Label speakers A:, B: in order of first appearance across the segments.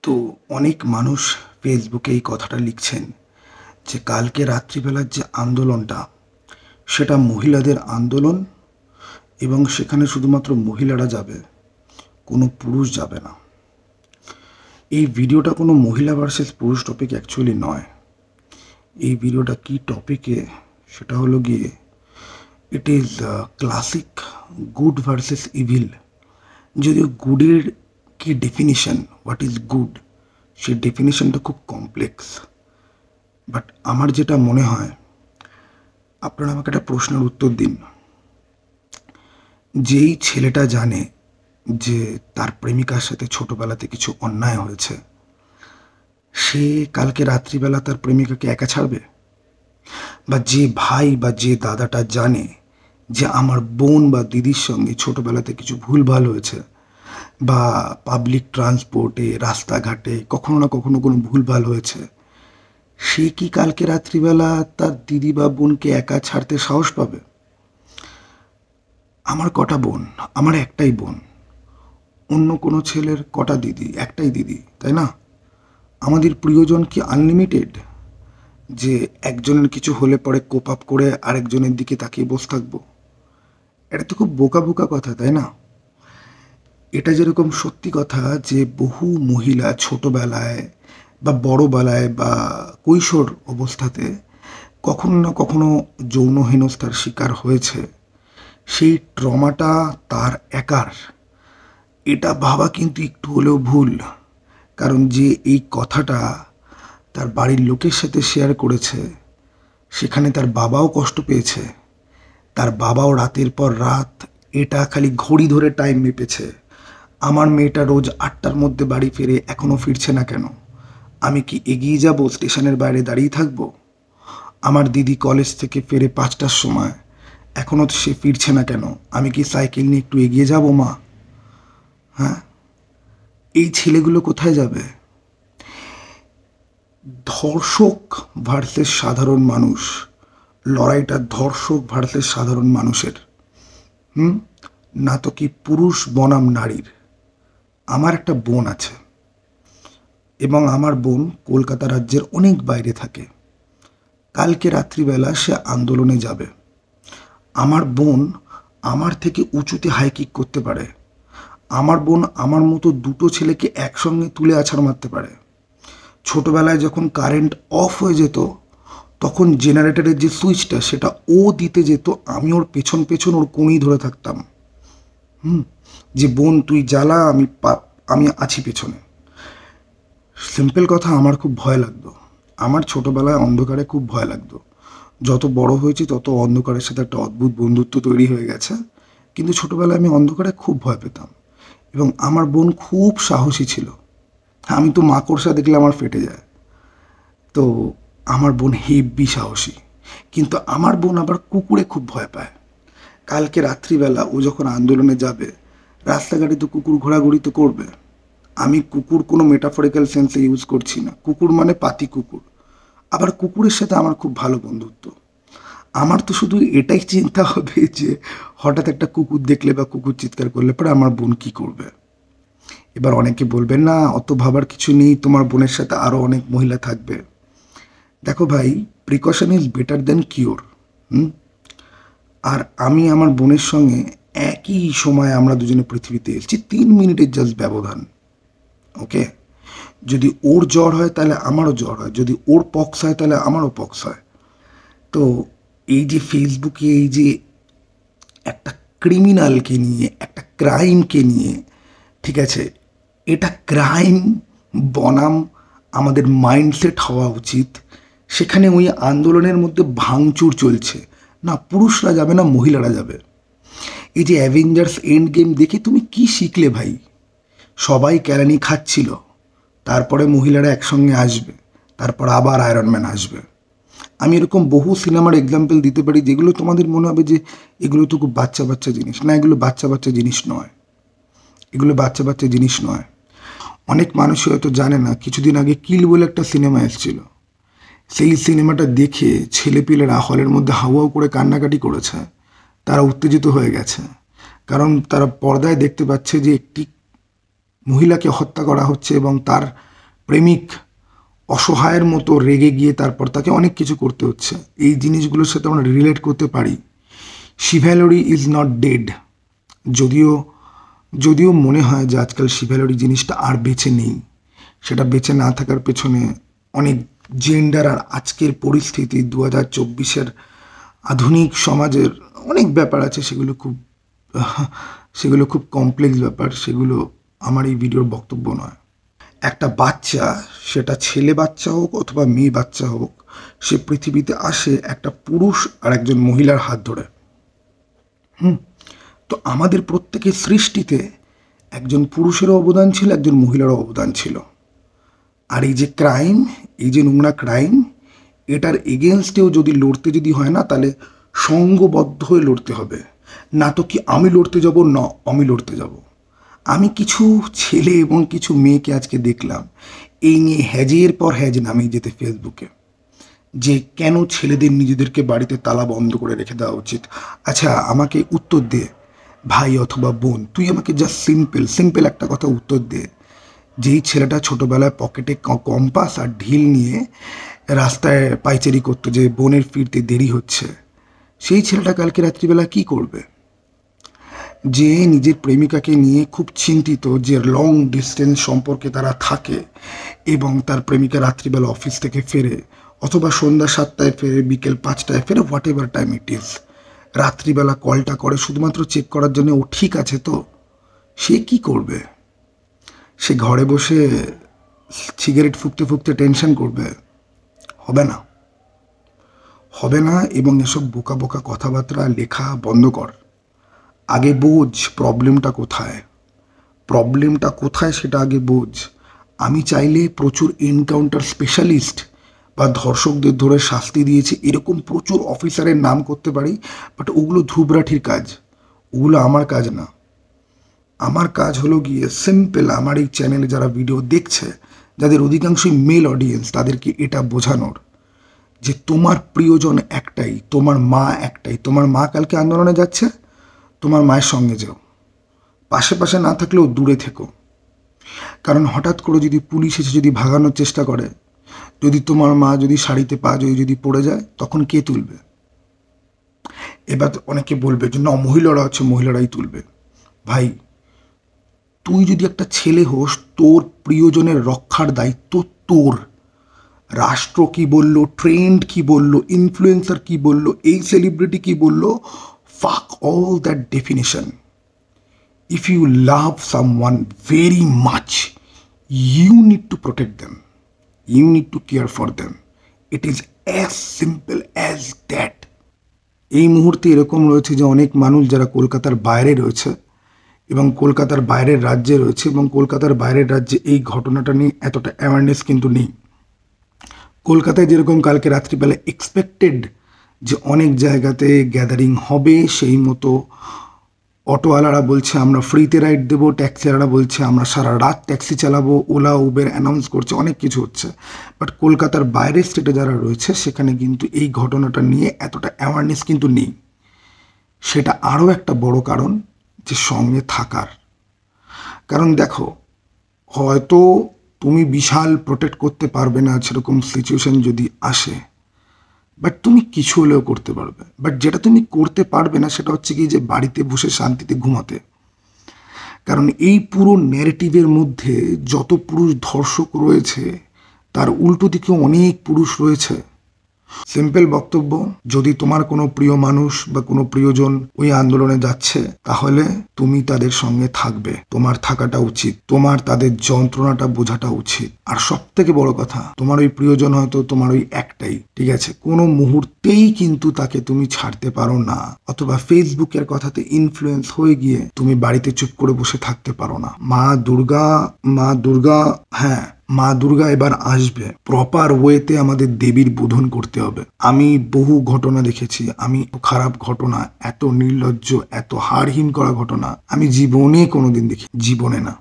A: তো অনেক মানুষ ফেসবুকে এই কথাটা লিখছেন যে কালকে রাত্রিবেলার যে আন্দোলনটা সেটা মহিলাদের আন্দোলন এবং সেখানে শুধুমাত্র মহিলারা যাবে, কোনো পুরুষ যাবে না। এই ভিডিওটা কোনো মহিলা ভার্সেস পুরুষ টপিক অ্যাকচুয়ালি নয়। এই ভিডিওটা কি টপিকে সেটা হলো গিয়ে it is classic good versus evil. যদিও গুডের কি ডেফিনিশন, হোয়াট ইজ গুড, সেই ডেফিনিশনটা খুব কমপ্লেক্স। বাট আমার যেটা মনে হয়, আপনারা আমাকে একটা প্রশ্নের উত্তর দিন। যেই ছেলেটা জানে যে তার প্রেমিকার সাথে ছোটবেলাতে কিছু অন্যায় হয়েছে, সে কালকে রাত্রিবেলা তার প্রেমিকাকে একা ছাড়বে? বা যে ভাই বা যে দাদাটা জানে যে আমার বোন বা দিদির সঙ্গে ছোটবেলাতে কিছু ভুলভাল হয়েছে, বা পাবলিক ট্রান্সপোর্টে রাস্তাঘাটে কখনো না কখনো কোনো ভুলভাল হয়েছে, সে কি কালকে রাত্রিবেলা তার দিদি বা বোনকে একা ছাড়তে সাহস পাবে? আমার কটা বোন? আমার একটাই বোন। অন্য কোনো ছেলের কটা দিদি? একটাই দিদি, তাই না? আমাদের প্রিয়জন কি আনলিমিটেড যে একজনের কিছু হলে পরে কোপ আপ করে আরেকজনের দিকে তাকিয়ে বসে থাকবো? এটা তো খুব বোকা বোকা কথা, তাই না? এটা যেরকম সত্যি কথা যে বহু মহিলা ছোটবেলায় বা বড়বেলায় বা কৈশোর অবস্থাতে কখনো না কখনো যৌন হেনস্থার শিকার হয়েছে, সেই ট্রমাটা তার একার, এটা ভাবা কিন্তু একটু হলেও ভুল। কারণ যে এই কথাটা তার বাড়ির লোকের সাথে শেয়ার করেছে, সেখানে তার বাবাও কষ্ট পেয়েছে। তার বাবাও রাতের পর রাত এটা খালি ঘড়ি ধরে টাইম মেপেছে, আমার মেয়েটা রোজ 8টার মধ্যে বাড়ি ফেরে, এখনও ফিরছে না কেন? আমি কি এগিয়ে যাব, স্টেশনের বাইরে দাঁড়িয়ে থাকবো? আমার দিদি কলেজ থেকে ফেরে 5টার সময়, এখনও সে ফিরছে না কেন? আমি কি সাইকেল নিয়ে একটু এগিয়ে যাব মা? হ্যাঁ, এই ছেলেগুলো কোথায় যাবে? ধর্ষক ভার্সেস সাধারণ মানুষ, লড়াইটা ধর্ষক ভার্সেস সাধারণ মানুষের, না তো কি পুরুষ বনাম নারীর। আমার একটা বোন আছে এবং আমার বোন কলকাতা রাজ্যের অনেক বাইরে থাকে। কালকে রাত্রিবেলা সে আন্দোলনে যাবে। আমার বোন আমার থেকে উঁচুতে হাই কিক করতে পারে। আমার বোন আমার মতো দুটো ছেলেকে একসঙ্গে তুলে আছাড় মারতে পারে। ছোটবেলায় যখন কারেন্ট অফ হয়ে যেত, তখন জেনারেটরের যে সুইচটা সেটা ও দিতে যেত, আমি ওর পেছন পেছন ওর কোণেই ধরে থাকতাম। যে বোন তুই জ্বালা, আমি আছি পেছনে। সিম্পল কথা, আমার খুব ভয় লাগতো। আমার ছোটবেলায় অন্ধকারে খুব ভয় লাগতো। যত বড় হয়েছি তত অন্ধকারের সাথে একটা অদ্ভুত বন্ধুত্ব তৈরি হয়ে গেছে, কিন্তু ছোটবেলায় আমি অন্ধকারে খুব ভয় পেতাম। এবং আমার বোন খুব সাহসী ছিল। আমি তো মাকড়সা দেখলে আমার ফেটে যায়। তো আমার বোন হেব্বি সাহসী, কিন্তু আমার বোন আবার কুকুরে খুব ভয় পায়। কালকে রাত্রিবেলা ও যখন আন্দোলনে যাবে, রাস্তাঘাটে তো কুকুর ঘোরাঘুরি তো করবে। আমি কুকুর কোনো মেটাফরিক্যাল সেন্সে ইউজ করছি না, কুকুর মানে পাতি কুকুর। আবার কুকুরের সাথে আমার খুব ভালো বন্ধুত্ব। আমার তো শুধু এটাই চিন্তা হবে যে হঠাৎ একটা কুকুর দেখলে বা কুকুর চিৎকার করলে পরে আমার বোন কি করবে। এবার অনেকে বলবেন না, অত ভাবার কিছু নেই, তোমার বোনের সাথে আরও অনেক মহিলা থাকবে। দেখো ভাই, precaution is better than cure. আর আমি আমার বোনের সঙ্গে একই সময়ে আমরা দুজনে পৃথিবীতে এসেছি, 3 মিনিটের জাস্ট ব্যবধান। ওকে, যদি ওর জ্বর হয় তাহলে আমারও জ্বর হয়, যদি ওর পক্স হয় তাহলে আমারও পক্স হয়। তো এই যে ফেসবুকে এই যে একটা ক্রিমিনালকে নিয়ে, একটা ক্রাইমকে নিয়ে, ঠিক আছে, এটা ক্রাইম বনাম আমাদের মাইন্ডসেট হওয়া উচিত। সেখানে ওই আন্দোলনের মধ্যে ভাঙচুর চলছে না, পুরুষরা যাবে না মহিলারা যাবে। এই যে অ্যাভেঞ্জার্স এন্ড গেম দেখে তুমি কি শিখলে ভাই? সবাই ক্যালানি খাচ্ছিল, তারপরে মহিলারা একসঙ্গে আসবে, তারপর আবার আয়রন ম্যান আসবে। আমি এরকম বহু সিনেমার এক্সাম্পল দিতে পারি যেগুলো তোমাদের মনে হবে যে এগুলো তো খুব বাচ্চা বাচ্চা জিনিস। না, এগুলো বাচ্চা বাচ্চা জিনিস নয়, এগুলো বাচ্চা বাচ্চা জিনিস নয়। অনেক মানুষ হয়তো জানে না, কিছুদিন আগে কিল বলে একটা সিনেমা এসেছিল। সেই সিনেমাটা দেখে ছেলেপিলেরা হলের মধ্যে হাউহাউ করে কান্নাকাটি করেছে। তারা উত্তেজিত হয়ে গেছে, কারণ তারা পর্দায় দেখতে পাচ্ছে যে একটি মহিলাকে হত্যা করা হচ্ছে এবং তার প্রেমিক অসহায়ের মতো রেগে গিয়ে তারপর তাকে অনেক কিছু করতে হচ্ছে। এই জিনিসগুলোর সাথে আমরা রিলেট করতে পারি। শিভ্যালরি ইজ নট ডেড। যদিও যদিও মনে হয় যে আজকাল শিভ্যালরি জিনিসটা আর বেঁচে নেই। সেটা বেঁচে না থাকার পেছনে অনেক জেন্ডার আর আজকের পরিস্থিতি 2024-এর আধুনিক সমাজের অনেক ব্যাপার আছে, সেগুলো খুব কমপ্লেক্স ব্যাপার। সেগুলো আমার এই ভিডিওর বক্তব্য নয়। একটা বাচ্চা, সেটা ছেলে বাচ্চা হোক অথবা মেয়ে বাচ্চা হোক, সে পৃথিবীতে আসে একটা পুরুষ আর একজন মহিলার হাত ধরে। তো আমাদের প্রত্যেকের সৃষ্টিতে একজন পুরুষেরও অবদান ছিল, একজন মহিলারও অবদান ছিল। আর এই যে ক্রাইম, এই যে নোংরা ক্রাইম, এটার এগেনস্টেও যদি লড়তে যদি হয় না, তাহলে সঙ্গবদ্ধ হয়ে লড়তে হবে। না তো কি আমি লড়তে যাব, না আমি লড়তে যাব। আমি কিছু ছেলে এবং কিছু মেয়েকে আজকে দেখলাম এই নিয়ে হ্যাজের পর হ্যাজ নামিয়ে যেতে ফেসবুকে, যে কেন ছেলেদের নিজেদেরকে বাড়িতে তালা বন্ধ করে রেখে দেওয়া উচিত। আচ্ছা, আমাকে উত্তর দে ভাই অথবা বোন, তুই আমাকে জাস্ট সিম্পল একটা কথা উত্তর দে। যেই ছেলেটা ছোটোবেলায় পকেটে কম্পাস আর ঢিল নিয়ে রাস্তায় পাইচারি করতো যে বোনের ফিরতে দেরি হচ্ছে, সেই ছেলেটা কালকে রাত্রিবেলা কি করবে? যে নিজের প্রেমিকাকে নিয়ে খুব চিন্তিত, যে লং ডিস্টেন্স সম্পর্কে তারা থাকে এবং তার প্রেমিকা রাত্রিবেলা অফিস থেকে ফেরে অথবা সন্ধ্যা 7টায় ফেরে, বিকেল 5টায় ফেরে, what ever time it is, রাত্রিবেলা কলটা করে শুধুমাত্র চেক করার জন্য ও ঠিক আছে তো। সে কি করবে? সে ঘরে বসে সিগারেট ফুঁকতে ফুঁকতে টেনশন করবে? হবে না। এবং এসব বোকা বোকা কথাবার্তা লেখা বন্ধ কর। আগে বোঝ প্রবলেমটা কোথায় সেটা আগে বোঝ। আমি চাইলে প্রচুর এনকাউন্টার স্পেশালিস্ট বা ধর্ষকদের ধরে শাস্তি দিয়েছে এরকম প্রচুর অফিসারের নাম করতে পারি, বাট ওগুলো ধুবরাঠির কাজ, ওগুলো আমার কাজ না। আমার কাজ হলো গিয়ে সিম্পল, আমার এই চ্যানেলে যারা ভিডিও দেখছে, যাদের অধিকাংশই মেল অডিয়েন্স, তাদেরকে এটা বোঝানোর যে তোমার প্রিয়জন একটাই, তোমার মা একটাই। তোমার মা কালকে আন্দোলনে যাচ্ছে, তোমার মায়ের সঙ্গে যাও, পাশে না থাকলেও দূরে থেকো। কারণ হঠাৎ করে যদি পুলিশ এসে যদি ভাগানোর চেষ্টা করে, যদি তোমার মা যদি শাড়িতে পা যদি পড়ে যায়, তখন কে তুলবে? এবার অনেকে বলবে যে না, মহিলারা আছে, মহিলারাই তুলবে। ভাই, তুই যদি একটা ছেলে হোস, তোর প্রিয়জনের রক্ষার দায়িত্ব তোর। রাষ্ট্র কি বললো, ট্রেন্ড কি বললো, ইনফ্লুয়েন্সার কি বললো, এই সেলিব্রিটি কি বললো, fuck all that definition. If you love someone very much, you need to protect them. You need to care for them. It is as simple as that. এই মুহূর্তে এরকম রয়েছে যে অনেক মানুষ যারা কলকাতার বাইরে রয়েছে এবং কলকাতার বাইরের রাজ্যে রয়েছে, এবং কলকাতার বাইরের রাজ্যে এই ঘটনাটা নিয়ে এতটা অ্যাওয়ারনেস কিন্তু নেই। কলকাতায় যেরকম কালকে রাত্রিবেলা এক্সপেক্টেড যে অনেক জায়গাতে গ্যাদারিং হবে, সেই মতো অটোওয়ালারা বলছে আমরা ফ্রিতে রাইড দেবো, ট্যাক্সিওয়ালারা বলছে আমরা সারা রাত ট্যাক্সি চালাবো, ওলা উবের অ্যানাউন্স করছে, অনেক কিছু হচ্ছে। বাট কলকাতার বাইরের স্টেটে যারা রয়েছে সেখানে কিন্তু এই ঘটনাটা নিয়ে এতটা অ্যাওয়ারনেস কিন্তু নেই। সেটা আরও একটা বড় কারণ যে সঙ্গে থাকার। কারণ দেখো, হয়তো তুমি বিশাল প্রোটেক্ট করতে পারবে না সেরকম সিচুয়েশন যদি আসে, বাট তুমি কিছু হলেও করতে পারবে। বাট যেটা তুমি করতে পারবে না সেটা হচ্ছে কি, যে বাড়িতে বসে শান্তিতে ঘুমাতে। কারণ এই পুরো ন্যারেটিভের মধ্যে যত পুরুষ ধর্ষক রয়েছে, তার উল্টো দিকে অনেক পুরুষ রয়েছে। সিম্পল বক্তব্য, যদি তোমার কোনো প্রিয় মানুষ বা কোনো প্রিয়জন ওই আন্দোলনে যাচ্ছে, তাহলে তুমি তাদের সঙ্গে থাকবে, তোমার থাকাটা উচিত, তোমার তাদের যন্ত্রণাটা বোঝাটা উচিত। আর সব থেকে বড় কথা, তোমার ওই প্রিয়জন হয়তো তোমার ওই একটাই, ঠিক আছে, কোনো মুহূর্তেই কিন্তু তাকে তুমি ছাড়তে পারো না, অথবা ফেসবুকের কথাতে ইনফ্লুয়েন্স হয়ে গিয়ে তুমি বাড়িতে চুপ করে বসে থাকতে পারো না। মা দুর্গা হ্যাঁ, মা দুর্গা এবার আসবে, প্রপার ওয়েতে আমাদের দেবীর বোধন করতে হবে। আমি বহু ঘটনা দেখেছি, আমি খারাপ ঘটনা, এত নির্লজ্জ, এত হাড়হীন করা ঘটনা আমি জীবনে কোনোদিন দেখি, জীবনে না।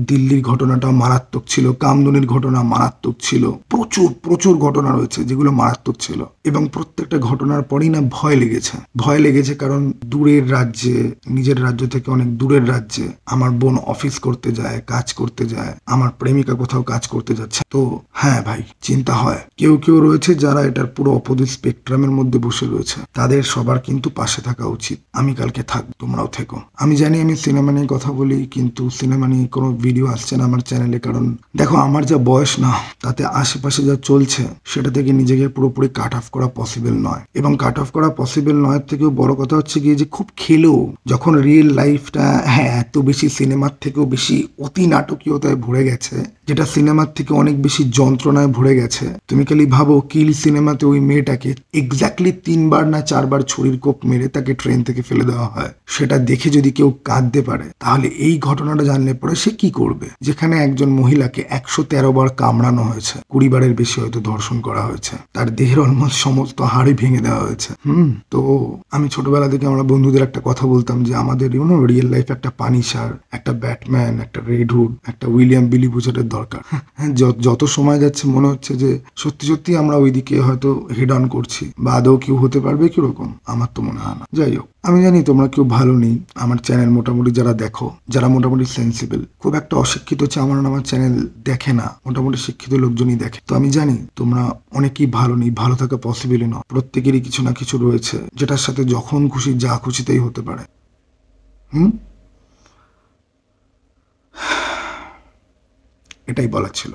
A: দিল্লির ঘটনাটা মারাত্মক ছিল, কামদুনির ঘটনা মারাত্মক ছিল, প্রচুর ঘটনা রয়েছে যেগুলো মারাত্মক ছিল। এবং প্রত্যেকটা ঘটনার পরেই না ভয় লেগেছে, কারণ দূরের রাজ্যে, নিজের রাজ্য থেকে অনেক দূরের রাজ্যে আমার বোন অফিস করতে যায়, কাজ করতে যায়, আমার প্রেমিকা কোথাও কাজ করতে যাচ্ছে। তো হ্যাঁ ভাই, চিন্তা হয়। কেউ কেউ রয়েছে যারা এটার পুরো অপোজিট স্পেকট্রামের মধ্যে বসে রয়েছে, তাদের সবার কিন্তু পাশে থাকা উচিত। আমি কালকে থাকবো, তোমরাও থেকো। আমি জানি আমি সিনেমা নিয়ে কথা বলি, কিন্তু সিনেমা নিয়ে কোনো ভিডিও আসছে না আমার চ্যানেলে, কারণ দেখো আমার যা বয়স না, তাতে আশেপাশে যা চলছে সেটা থেকে নিজেকে পুরোপুরি কাট অফ করা পসিবল নয়। এবং কাট অফ করা পসিবল নয় থেকেও বড় কথা হচ্ছে গিয়ে যে খুব খেলেও যখন রিয়েল লাইফটা এত বেশি সিনেমার থেকেও বেশি অতি নাটকীয়তায় ভরে গেছে, যেটা সিনেমার থেকে অনেক বেশি যন্ত্রণায় ভরে গেছে। তুমি খালি ভাবো, কিল সিনেমাতে ওই মেয়েটাকে এক্স্যাক্টলি 3বার না 4বার ছুরির কোপ মেরে তাকে ট্রেন থেকে ফেলে দেওয়া হয়। সেটা দেখে যদি কেউ কাঁদতে পারে, তাহলে এই ঘটনাটা জানলে পরে সে কি করবে? যেখানে একজন মহিলাকে 113 বার কামড়ানো হয়েছে, 20 বারের বেশি হয়তো ধর্ষণ করা হয়েছে, তার দেহের অলমোস্ট সমস্ত হাড়ি ভেঙে দেওয়া হয়েছে। তো আমি ছোটবেলা থেকে আমরা বন্ধুদের একটা কথা বলতাম যে আমাদের রিয়েল লাইফ একটা পানিশার, একটা ব্যাটম্যান, একটা রেড হুড, একটা উইলিয়াম বিলি বুঝারের দরকার। যত সময় যাচ্ছে মনে হচ্ছে যে সত্যি সত্যি আমরা ওইদিকে হয়তো হেড অন করছি, বা আদৌ কেউ হতে পারবে কিরকম, আমার তো মনে হয় না। যাই হোক, আমি জানি তোমরা কেউ ভালো নেই। আমার চ্যানেল মোটামুটি যারা দেখো, যারা মোটামুটি সেন্সিবল, খুব একটা অশিক্ষিত হচ্ছে আমার চ্যানেল দেখে না, মোটামুটি শিক্ষিত লোকজনই দেখে। তো আমি জানি তোমরা অনেকেই ভালো নেই, ভালো থাকা পসিবলই নয়। প্রত্যেকেরই কিছু না কিছু রয়েছে যেটার সাথে যখন খুশি যা খুশিতেই হতে পারে। এটাই বলার ছিল।